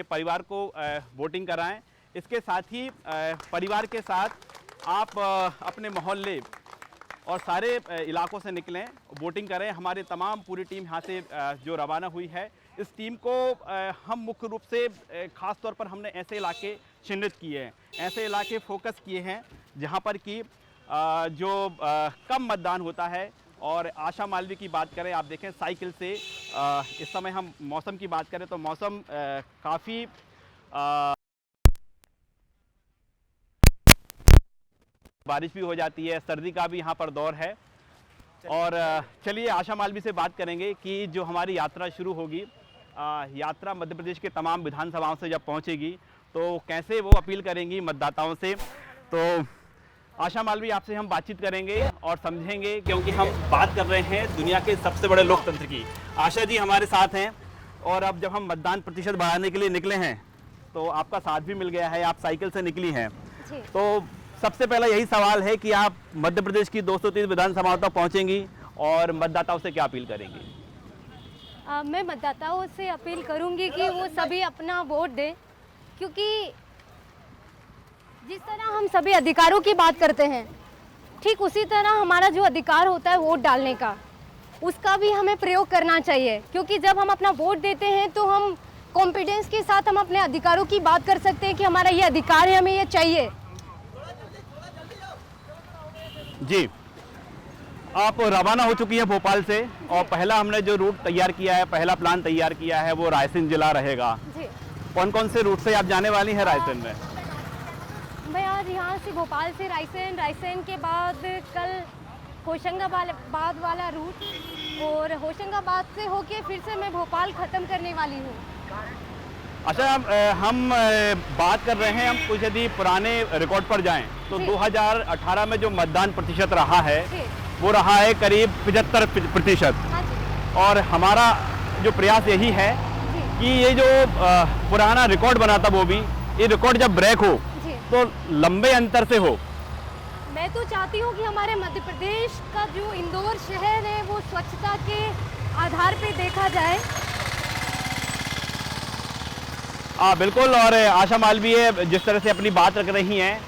परिवार को वोटिंग कराएं। इसके साथ ही परिवार के साथ आप अपने मोहल्ले और सारे इलाकों से निकलें, वोटिंग करें। हमारे तमाम पूरी टीम यहाँ से जो रवाना हुई है, इस टीम को हम मुख्य रूप से ख़ास तौर पर हमने ऐसे इलाके चिन्हित किए हैं, ऐसे इलाके फोकस किए हैं जहाँ पर कि जो कम मतदान होता है। और आशा मालवी की बात करें, आप देखें साइकिल से इस समय हम मौसम की बात करें तो मौसम काफ़ी बारिश भी हो जाती है, सर्दी का भी यहाँ पर दौर है। और चलिए आशा मालवी से बात करेंगे कि जो हमारी यात्रा शुरू होगी, यात्रा मध्य प्रदेश के तमाम विधानसभाओं से जब पहुँचेगी तो कैसे वो अपील करेंगी मतदाताओं से। तो आशा मालवी, आपसे हम बातचीत करेंगे और समझेंगे, क्योंकि हम बात कर रहे हैं दुनिया के सबसे बड़े लोकतंत्र की। आशा जी हमारे साथ हैं और अब जब हम मतदान प्रतिशत बढ़ाने के लिए निकले हैं तो आपका साथ भी मिल गया है, आप साइकिल से निकली हैं। तो सबसे पहला यही सवाल है कि आप मध्य प्रदेश की 230 विधानसभाओं तक पहुँचेंगी और मतदाताओं से क्या अपील करेंगी? मैं मतदाताओं से अपील करूंगी कि वो सभी अपना वोट दें, क्योंकि जिस तरह हम सभी अधिकारों की बात करते हैं, ठीक उसी तरह हमारा जो अधिकार होता है वोट डालने का, उसका भी हमें प्रयोग करना चाहिए। क्योंकि जब हम अपना वोट देते हैं तो हम कॉन्फिडेंस के साथ हम अपने अधिकारों की बात कर सकते हैं कि हमारा ये अधिकार है, हमें ये चाहिए। जी, आप रवाना हो चुकी है भोपाल से और पहला हमने जो रूट तैयार किया है, पहला प्लान तैयार किया है वो रायसेन जिला रहेगा। जी। कौन कौन से रूट से आप जाने वाली हैं रायसेन में? मैं आज यहाँ से भोपाल से रायसेन के बाद कल होशंगाबाद वाला रूट, और होशंगाबाद से होके फिर से मैं भोपाल ख़त्म करने वाली हूँ। अच्छा, हम बात कर रहे हैं, हम कुछ यदि पुराने रिकॉर्ड पर जाएं तो 2018 में जो मतदान प्रतिशत रहा है वो रहा है करीब 75%। और हमारा जो प्रयास यही है कि ये जो पुराना रिकॉर्ड बना था वो भी, ये रिकॉर्ड जब ब्रेक हो तो लंबे अंतर से हो। मैं तो चाहती हूँ कि हमारे मध्य प्रदेश का जो इंदौर शहर है वो स्वच्छता के आधार पे देखा जाए। बिल्कुल। और आशा मालवी जिस तरह से अपनी बात रख रही हैं,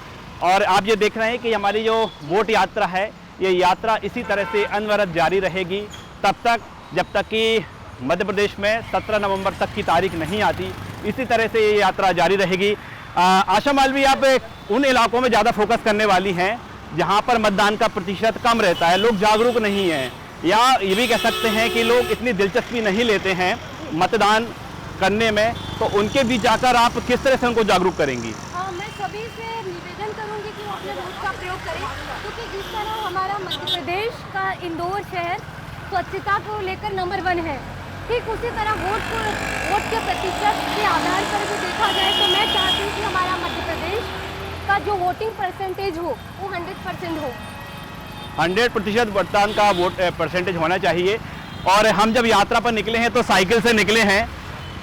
और आप ये देख रहे हैं कि हमारी जो वोट यात्रा है, ये यात्रा इसी तरह से अनवरत जारी रहेगी तब तक जब तक कि मध्य प्रदेश में 17 नवंबर तक की तारीख नहीं आती। इसी तरह से ये यात्रा जारी रहेगी। आशा मालवी, आप उन इलाकों में ज़्यादा फोकस करने वाली हैं जहाँ पर मतदान का प्रतिशत कम रहता है, लोग जागरूक नहीं हैं, या ये भी कह सकते हैं कि लोग इतनी दिलचस्पी नहीं लेते हैं मतदान करने में, तो उनके बीच जाकर आप किस तरह से उनको जागरूक करेंगी? मैं सभी से निवेदन करूंगी कि वो अपने वोट का प्रयोग करें, क्योंकि जिस तरह हमारा मध्य प्रदेश का इंदौर शहर स्वच्छता को लेकर नंबर 1 है, ठीक उसी तरह वोट के प्रतिशत के आधार पर भी देखा जाए तो मैं चाहती हूँ कि हमारा मध्य प्रदेश का जो वोटिंग परसेंटेज हो वो 100% हो। 100% मतदान का वोट परसेंटेज होना चाहिए। और हम जब यात्रा पर निकले हैं तो साइकिल से निकले हैं।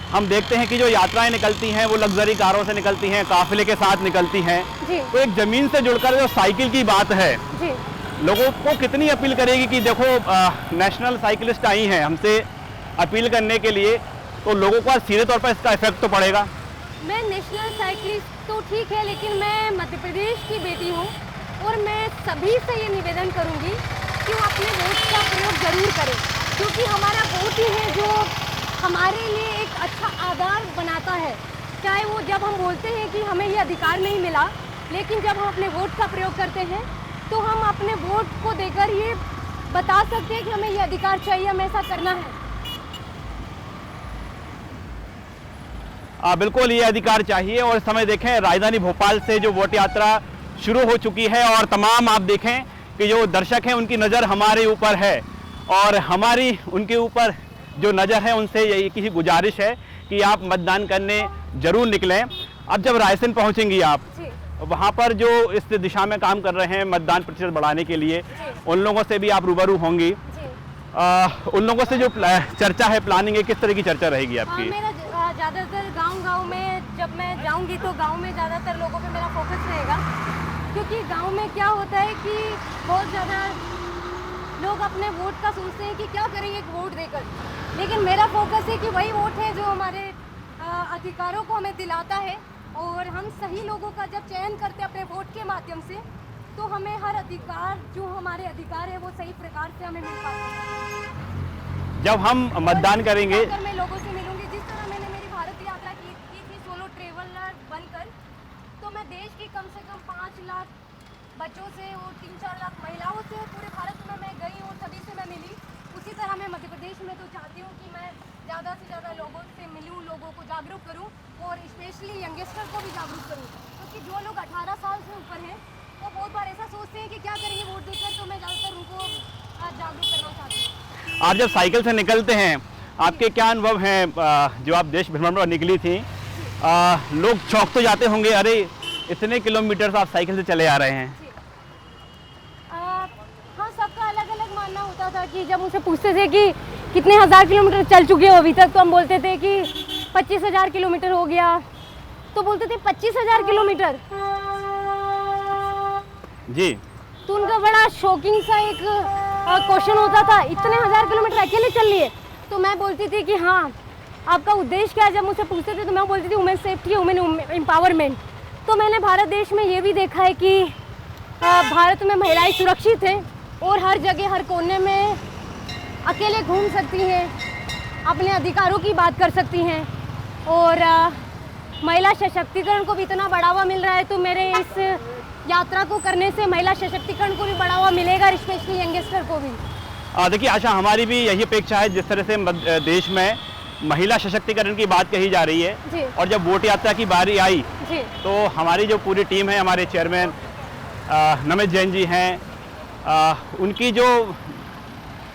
हम देखते हैं कि जो यात्राएं निकलती हैं वो लग्जरी कारों से निकलती हैं, काफिले के साथ निकलती हैं। तो एक जमीन से जुड़कर जो साइकिल की बात है, लोगों को कितनी अपील करेगी कि देखो नेशनल साइकिलिस्ट आई हैं हमसे अपील करने के लिए, तो लोगों को सीधे तौर पर इसका इफेक्ट तो पड़ेगा। मैं नेशनल साइकिलिस्ट तो ठीक है, लेकिन मैं मध्य प्रदेश की बेटी हूँ और मैं सभी से ये निवेदन करूँगी कि वो अपने वोट का प्रयोग ज़रूर करें, क्योंकि हमारा वोट ही है जो हमारे लिए एक अच्छा आधार बनाता है। चाहे वो जब हम बोलते हैं कि हमें ये अधिकार नहीं मिला, लेकिन जब हम अपने वोट का प्रयोग करते हैं तो हम अपने वोट को देकर ये बता सकते हैं कि हमें ये अधिकार चाहिए, हमें ऐसा करना है। बिल्कुल, ये अधिकार चाहिए। और समय देखें, राजधानी भोपाल से जो वोट यात्रा शुरू हो चुकी है और तमाम आप देखें कि जो दर्शक हैं उनकी नज़र हमारे ऊपर है, और हमारी उनके ऊपर जो नज़र है उनसे यही गुजारिश है कि आप मतदान करने ज़रूर निकलें। अब जब रायसेन पहुंचेंगी आप, वहां पर जो इस दिशा में काम कर रहे हैं मतदान प्रतिशत बढ़ाने के लिए, उन लोगों से भी आप रूबरू होंगी। उन लोगों से जो चर्चा है, प्लानिंग है, किस तरह की चर्चा रहेगी आपकी? मेरा ज़्यादातर गांव में जब मैं जाऊंगी तो गांव में ज़्यादातर लोगों पे मेरा फोकस रहेगा, क्योंकि गांव में क्या होता है कि बहुत ज़्यादा लोग अपने वोट का सोचते हैं कि क्या करेंगे एक वोट देकर, लेकिन मेरा फोकस है कि वही वोट है जो हमारे अधिकारों को हमें दिलाता है और हम सही लोगों का जब चयन करते हैं अपने वोट के माध्यम से, तो हमें हर अधिकार, जो हमारे अधिकार है वो सही प्रकार से हमें मिल पाते हैं। जब हम मतदान करेंगे, अगर मैं लोगों से मिलूंगी, जिस तरह मैंने मेरी भारत यात्रा की थी सोलो ट्रेवलर बनकर, तो मैं देश की कम से कम 5 लाख बच्चों से और 3-4 लाख महिलाओं से पूरे भारत में मैं गई और सभी से मैं मिली। उसी तरह मैं मध्य प्रदेश में तो चाहती हूँ कि मैं ज़्यादा से ज़्यादा लोगों से मिलूँ, लोगों को जागरूक करूँ और स्पेशली यंगस्टर को भी जागरूक करूँ, क्योंकि जो लोग 18 साल से ऊपर हैं वो बहुत बार ऐसा सोचते हैं कि क्या करेंगे वोट देकर, तो मैं ज़्यादातर उनको जागरूक करना चाहती हूँ। आप जब साइकिल से निकलते हैं, आपके क्या अनुभव हैं? जो आप देश भ्रमण पर निकली थी, लोग चौंक तो जाते होंगे, अरे इतने किलोमीटर आप साइकिल से चले आ रहे हैं। हाँ, सबका अलग अलग मानना होता था कि जब मुझसे पूछते थे कि कितने हज़ार किलोमीटर चल चुके हो अभी तक, तो हम बोलते थे कि 25,000 किलोमीटर हो गया, तो बोलते थे 25,000 किलोमीटर जी। तो उनका बड़ा शॉकिंग सा एक क्वेश्चन होता था, इतने 1000 किलोमीटर अकेले चल लिए? तो मैं बोलती थी कि हाँ, आपका उद्देश्य क्या है? जब मुझसे पूछते थे तो मैं बोलती थी वुमेन सेफ्टी, वुमेन एम्पावरमेंट। तो मैंने भारत देश में ये भी देखा है कि भारत में महिलाएं सुरक्षित हैं और हर जगह, हर कोने में अकेले घूम सकती हैं, अपने अधिकारों की बात कर सकती हैं और महिला सशक्तिकरण को भी इतना बढ़ावा मिल रहा है। तो मेरे इस यात्रा को करने से महिला सशक्तिकरण को भी बढ़ावा मिलेगा, स्पेशली यंगस्टर को भी। देखिए आशा, हमारी भी यही अपेक्षा है, जिस तरह से देश में महिला सशक्तिकरण की बात कही जा रही है जी। और जब वोट यात्रा की बारी आई जी। तो हमारी जो पूरी टीम है, हमारे चेयरमैन नमित जैन जी हैं, उनकी जो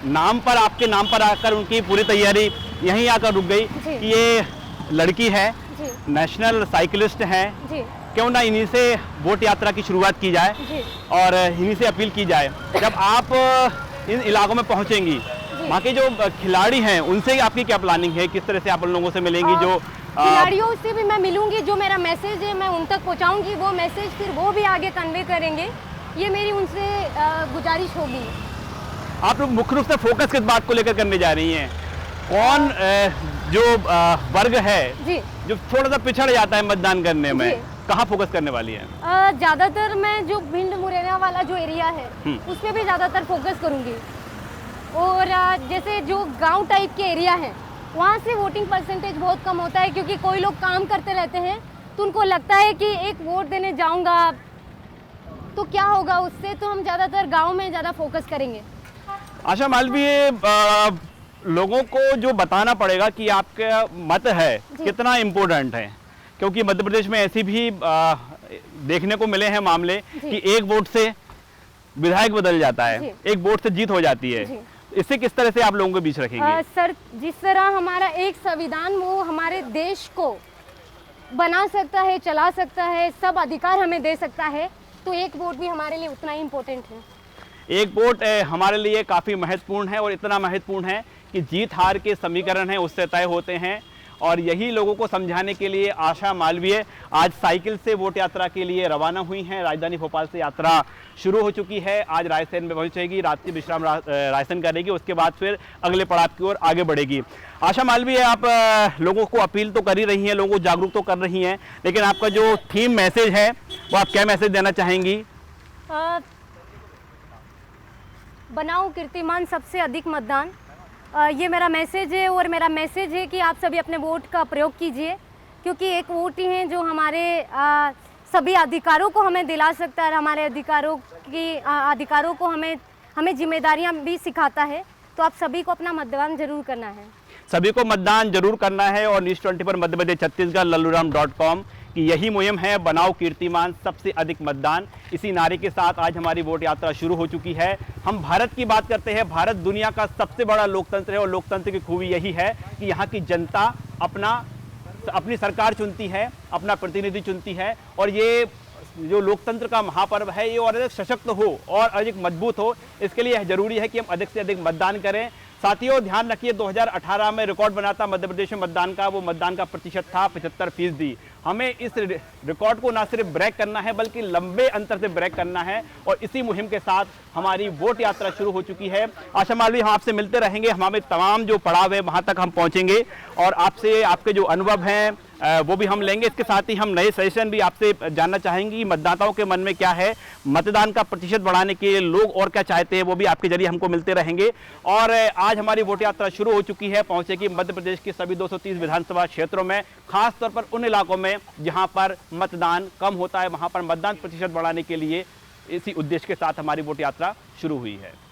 नाम पर, आपके नाम पर आकर उनकी पूरी तैयारी यहीं आकर रुक गई कि ये लड़की है, नेशनल साइकिलिस्ट हैं, क्यों ना इन्हीं से वोट यात्रा की शुरुआत की जाए और इन्हीं से अपील की जाए। जब आप इन इलाकों में पहुंचेंगी, वहाँ के जो खिलाड़ी हैं उनसे आपकी क्या प्लानिंग है? किस तरह से आप उन लोगों से मिलेंगी? जो खिलाड़ियों से भी मैं मिलूंगी, जो मेरा मैसेज है मैं उन तक पहुंचाऊंगी, वो मैसेज फिर वो भी आगे कन्वे करेंगे, ये मेरी उनसे गुजारिश होगी। आप लोग मुख्य रूप से फोकस किस बात को लेकर करने जा रही हैं? कौन जो वर्ग है जी, जो थोड़ा सा पिछड़ जाता है मतदान करने में, कहाँ फोकस करने वाली है? ज़्यादातर मैं जो भिंड मुरैना वाला जो एरिया है उस पर भी ज़्यादातर फोकस करूँगी और जैसे जो गांव टाइप के एरिया है वहाँ से वोटिंग परसेंटेज बहुत कम होता है, क्योंकि कोई लोग काम करते रहते हैं तो उनको लगता है कि एक वोट देने जाऊँगा तो क्या होगा उससे, तो हम ज़्यादातर गाँव में ज़्यादा फोकस करेंगे। आशा मालवीय, लोगों को जो बताना पड़ेगा कि आपका मत है कितना इम्पोर्टेंट है, क्योंकि मध्य प्रदेश में ऐसी भी देखने को मिले हैं मामले कि एक वोट से विधायक बदल जाता है, एक वोट से जीत हो जाती है। इससे किस तरह से आप लोगों के बीच रखेंगे? सर, जिस तरह हमारा एक संविधान वो हमारे देश को बना सकता है, चला सकता है, सब अधिकार हमें दे सकता है, तो एक वोट भी हमारे लिए उतना ही इम्पोर्टेंट है। एक वोट हमारे लिए काफ़ी महत्वपूर्ण है और इतना महत्वपूर्ण है कि जीत हार के समीकरण हैं उससे तय होते हैं, और यही लोगों को समझाने के लिए आशा मालवीय आज साइकिल से वोट यात्रा के लिए रवाना हुई हैं। राजधानी भोपाल से यात्रा शुरू हो चुकी है, आज रायसेन में पहुंचेगी, रात्रि विश्राम रायसेन करेगी, उसके बाद फिर अगले पड़ाव की ओर आगे बढ़ेगी। आशा मालवीय, आप लोगों को अपील तो कर ही रही हैं, लोगों को जागरूक तो कर रही हैं, लेकिन आपका जो थीम मैसेज है वो आप क्या मैसेज देना चाहेंगी? बनाओ कीर्तिमान सबसे अधिक मतदान, ये मेरा मैसेज है और मेरा मैसेज है कि आप सभी अपने वोट का प्रयोग कीजिए, क्योंकि एक वोट ही है जो हमारे सभी अधिकारों को हमें दिला सकता है, हमारे अधिकारों को हमें जिम्मेदारियां भी सिखाता है। तो आप सभी को अपना मतदान जरूर करना है, सभी को मतदान जरूर करना है। और न्यूज़ 20 पर मध्य प्रदेश छत्तीसगढ़ लल्लूराम.com की यही मुहिम है, बनाओ कीर्तिमान सबसे अधिक मतदान। इसी नारे के साथ आज हमारी वोट यात्रा शुरू हो चुकी है। हम भारत की बात करते हैं, भारत दुनिया का सबसे बड़ा लोकतंत्र है और लोकतंत्र की खूबी यही है कि यहाँ की जनता अपनी सरकार चुनती है, अपना प्रतिनिधि चुनती है, और ये जो लोकतंत्र का महापर्व है ये और अधिक सशक्त हो और अधिक मजबूत हो, इसके लिए जरूरी है कि हम अधिक से अधिक मतदान करें, साथियों ध्यान रखिए, 2018 में रिकॉर्ड बना था मध्य प्रदेश में मतदान का, वो मतदान का प्रतिशत था 75%। हमें इस रिकॉर्ड को ना सिर्फ ब्रेक करना है बल्कि लंबे अंतर से ब्रेक करना है, और इसी मुहिम के साथ हमारी वोट यात्रा शुरू हो चुकी है। आशा मालवी, हम आपसे मिलते रहेंगे, हमारे तमाम जो पड़ाव है वहां तक हम पहुंचेंगे और आपसे आपके जो अनुभव हैं वो भी हम लेंगे। इसके साथ ही हम नए सजेशन भी आपसे जानना चाहेंगे कि मतदाताओं के मन में क्या है, मतदान का प्रतिशत बढ़ाने के लिए लोग और क्या चाहते हैं, वो भी आपके जरिए हमको मिलते रहेंगे। और आज हमारी वोट यात्रा शुरू हो चुकी है, पहुंचेगी मध्य प्रदेश के सभी 230 विधानसभा क्षेत्रों में, खास तौर पर उन इलाकों में जहां पर मतदान कम होता है, वहां पर मतदान प्रतिशत बढ़ाने के लिए इसी उद्देश्य के साथ हमारी वोट यात्रा शुरू हुई है।